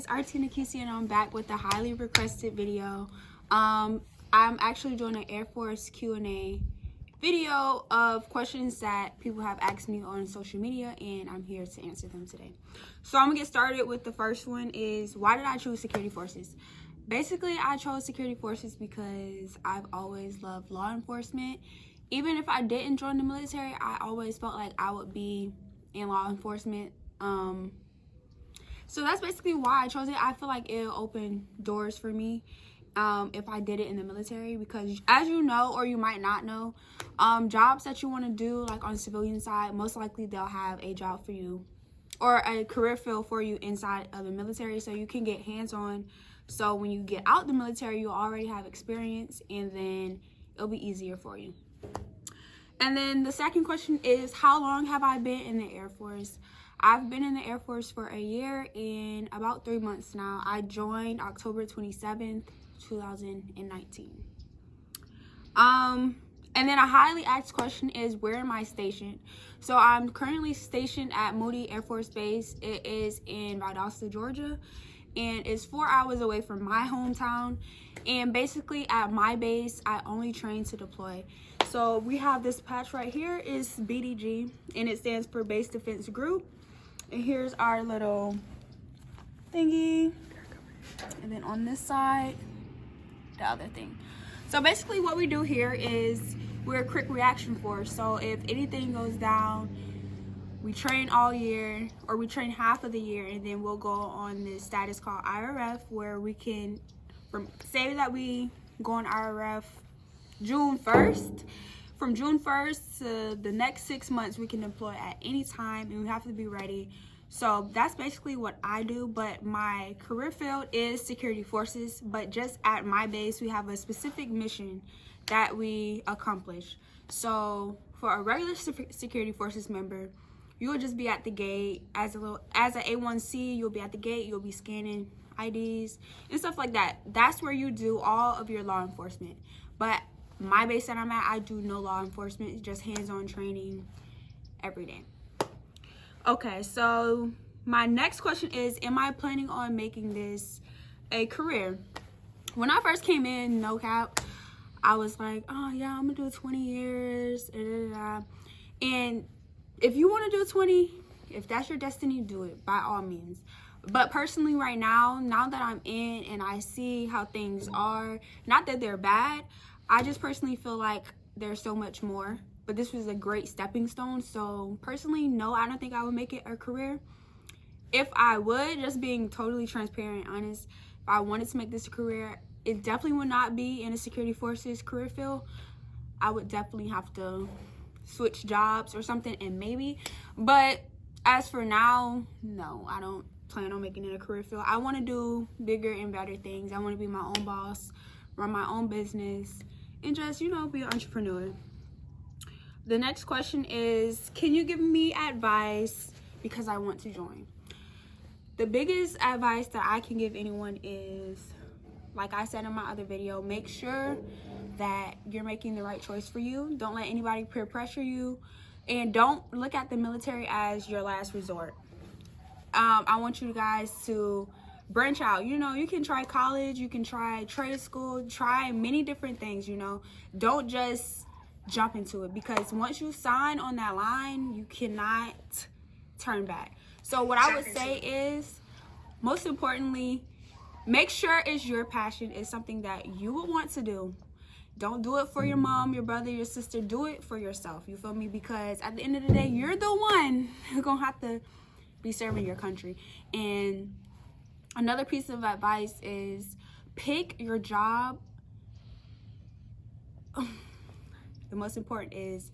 it's RT Nikisi and I'm back with a highly requested video. I'm actually doing an AirForce Q&A video of questions that people have asked me on social media, and I'm here to answer them today. So I'm gonna get started with the first one. Is why did I choose security forces? Basically, I chose security forces because I've always loved law enforcement. Even if I didn't join the military, I always felt like I would be in law enforcement. So that's basically why I chose it. I feel like it'll open doors for me if I did it in the military, because as you know, or you might not know, jobs that you want to do like on the civilian side, most likely they'll have a job for you or a career field for you inside of the military, so you can get hands-on. So when you get out the military, you'll already have experience, and then it'll be easier for you. And then the second question is, how long have I been in the Air Force? I've been in the Air Force for a year and about 3 months now. I joined October 27th, 2019. And then a highly asked question is, where am I stationed? So I'm currently stationed at Moody Air Force Base. It is in Valdosta, Georgia, and it's 4 hours away from my hometown. And basically at my base, I only train to deploy. So we have this patch right here is BDG, and it stands for Base Defense Group. And here's our little thingy. And then on this side, the other thing. So basically what we do here is we're a quick reaction force. So if anything goes down, we train all year, or we train half of the year, and then we'll go on this status called IRF, where we can, say that we go on IRF June 1st. From June 1st to the next 6 months, we can deploy at any time, and we have to be ready. So that's basically what I do, but my career field is security forces. But just at my base, we have a specific mission that we accomplish. So for a regular security forces member, you will just be at the gate as an A1C. You'll be at the gate. You'll be scanning IDs and stuff like that. That's where you do all of your law enforcement. But my base that I'm at, I do no law enforcement. It's just hands-on training every day. Okay, so my next question is, am I planning on making this a career? When I first came in, no cap, I was like, oh yeah, I'm gonna do 20 years, and if you want to do 20, if that's your destiny, do it by all means. But personally right now that I'm in and I see how things are, not that they're bad, I just personally feel like there's so much more. But this was a great stepping stone. So personally, no, I don't think I would make it a career. If I would, just being totally transparent and honest, if I wanted to make this a career, it definitely would not be in a security forces career field. I would definitely have to switch jobs or something, and maybe. But as for now, no, I don't plan on making it a career field. I want to do bigger and better things. I want to be my own boss, run my own business, and just, you know, be an entrepreneur. The next question is, can you give me advice because I want to join? The biggest advice that I can give anyone is, like I said in my other video, make sure that you're making the right choice for you. Don't let anybody peer pressure you, and don't look at the military as your last resort. I want you guys to branch out. You know, you can try college, you can try trade school, try many different things, you know. Don't just jump into it, because once you sign on that line, you cannot turn back. So what I would say is, most importantly, make sure it's your passion. It's something that you would want to do. Don't do it for your mom, your brother, your sister. Do it for yourself. You feel me? Because at the end of the day, you're the one who's gonna have to be serving your country. And another piece of advice is, pick your job. The most important is,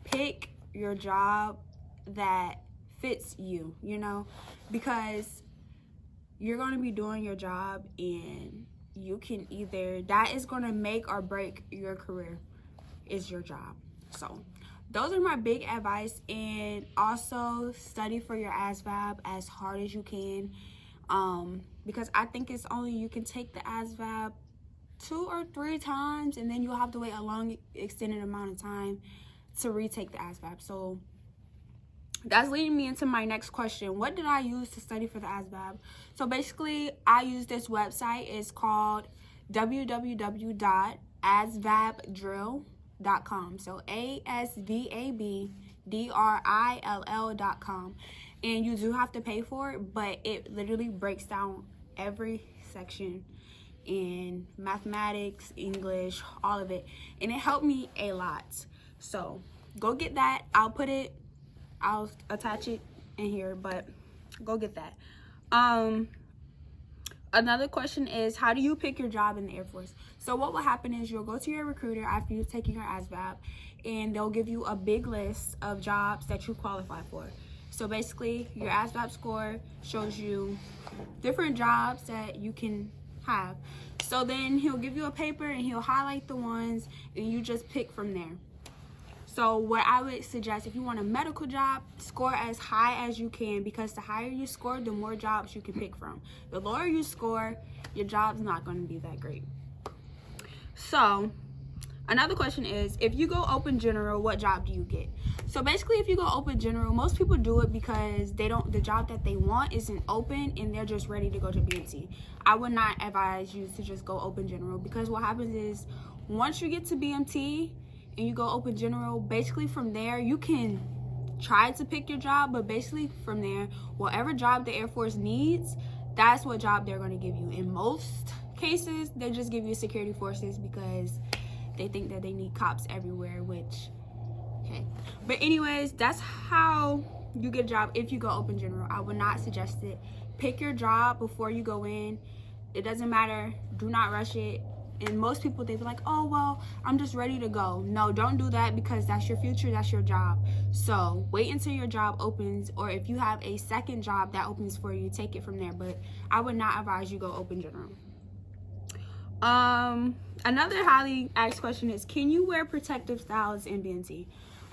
pick your job that fits you, you know, because you're going to be doing your job, and you can either, that is going to make or break your career, is your job. So those are my big advice. And also study for your ASVAB as hard as you can, because I think it's only, you can take the ASVAB 2 or 3 times, and then you'll have to wait a long extended amount of time to retake the ASVAB. So that's leading me into my next question. What did I use to study for the ASVAB? So basically, I use this website. It's called www.asvabdrill.com. So ASVABDRILL.com. And you do have to pay for it, but it literally breaks down every section in mathematics, English, all of it. And it helped me a lot. So go get that. I'll attach it in here, but go get that. Another question is, how do you pick your job in the Air Force? So what will happen is you'll go to your recruiter after you've taken your ASVAB, and they'll give you a big list of jobs that you qualify for. So basically, your ASVAB score shows you different jobs that you can have. So then he'll give you a paper and he'll highlight the ones, and you just pick from there. So what I would suggest, if you want a medical job, score as high as you can, because the higher you score, the more jobs you can pick from. The lower you score, your job's not going to be that great. So another question is, if you go open general, what job do you get? So basically, if you go open general, most people do it because the job that they want isn't open and they're just ready to go to BMT. I would not advise you to just go open general, because what happens is once you get to BMT and you go open general, basically from there you can try to pick your job, but basically from there, whatever job the Air Force needs, that's what job they're going to give you. In most cases, they just give you security forces because they think that they need cops everywhere, which, okay. But anyways, that's how you get a job if you go open general. I would not suggest it. Pick your job before you go in. It doesn't matter. Do not rush it. And most people, they be like, oh, well, I'm just ready to go. No, don't do that, because that's your future, that's your job. So wait until your job opens, or if you have a second job that opens for you, take it from there. But I would not advise you go open general. Another highly asked question is, can you wear protective styles in BMT?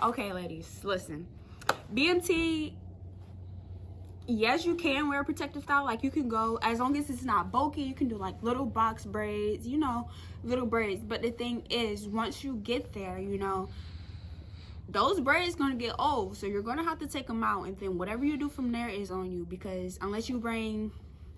Okay, ladies, listen. BMT, yes, you can wear a protective style. Like, you can go, as long as it's not bulky, you can do like little box braids, you know, little braids. But the thing is, once you get there, you know, those braids gonna get old, so you're gonna have to take them out, and then whatever you do from there is on you, because unless you bring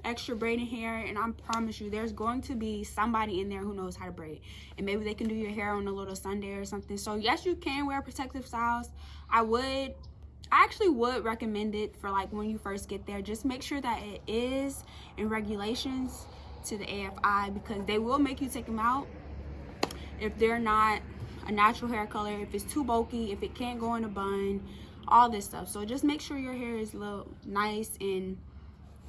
extra braiding hair, and I promise you there's going to be somebody in there who knows how to braid, and maybe they can do your hair on a little Sunday or something. So yes, you can wear protective styles. I actually would recommend it for like when you first get there. Just make sure that it is in regulations to the AFI, because they will make you take them out if they're not a natural hair color, if it's too bulky, if it can't go in a bun, all this stuff. So just make sure your hair is a little nice, you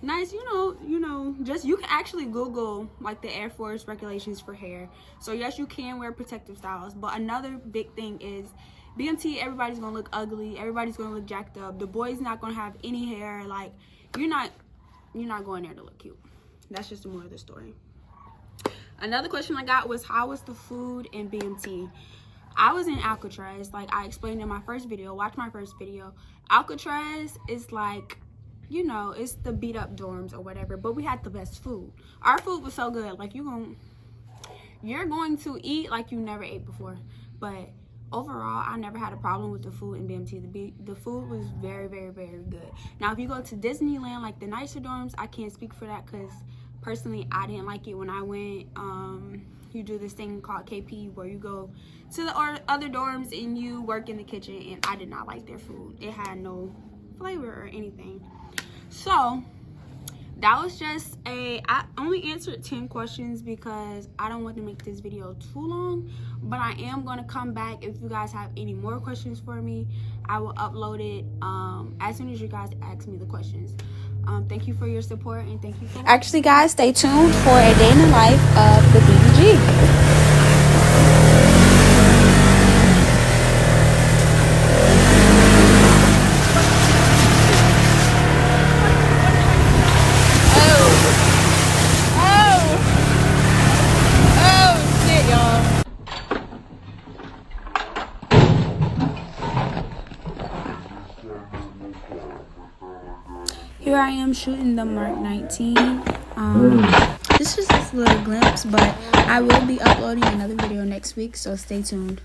know, just, you can actually Google like the Air Force regulations for hair. So yes, you can wear protective styles. But another big thing is, BMT, everybody's gonna look ugly, everybody's gonna look jacked up. The boys not gonna have any hair. Like, you're not going there to look cute. That's just the moral of the story. Another question I got was, how was the food in BMT? I was in Alcatraz, like I explained in my first video. Watch my first video. Alcatraz is like, you know, it's the beat up dorms or whatever, but we had the best food. Our food was so good. Like, you're going to eat like you never ate before. But overall, I never had a problem with the food in BMT. The food was very, very, very good. Now, if you go to Disneyland, like the nicer dorms, I can't speak for that, because personally, I didn't like it when I went. You do this thing called KP, where you go to the other dorms and you work in the kitchen, and I did not like their food. It had no flavor or anything. So that was just I only answered 10 questions because I don't want to make this video too long, but I am going to come back. If you guys have any more questions for me, I will upload it as soon as you guys ask me the questions. Thank you for your support, and thank you for watching. Actually, guys, stay tuned for a day in the life of the BBG. Here I am shooting the Mark 19. This is just a little glimpse, but I will be uploading another video next week, so stay tuned.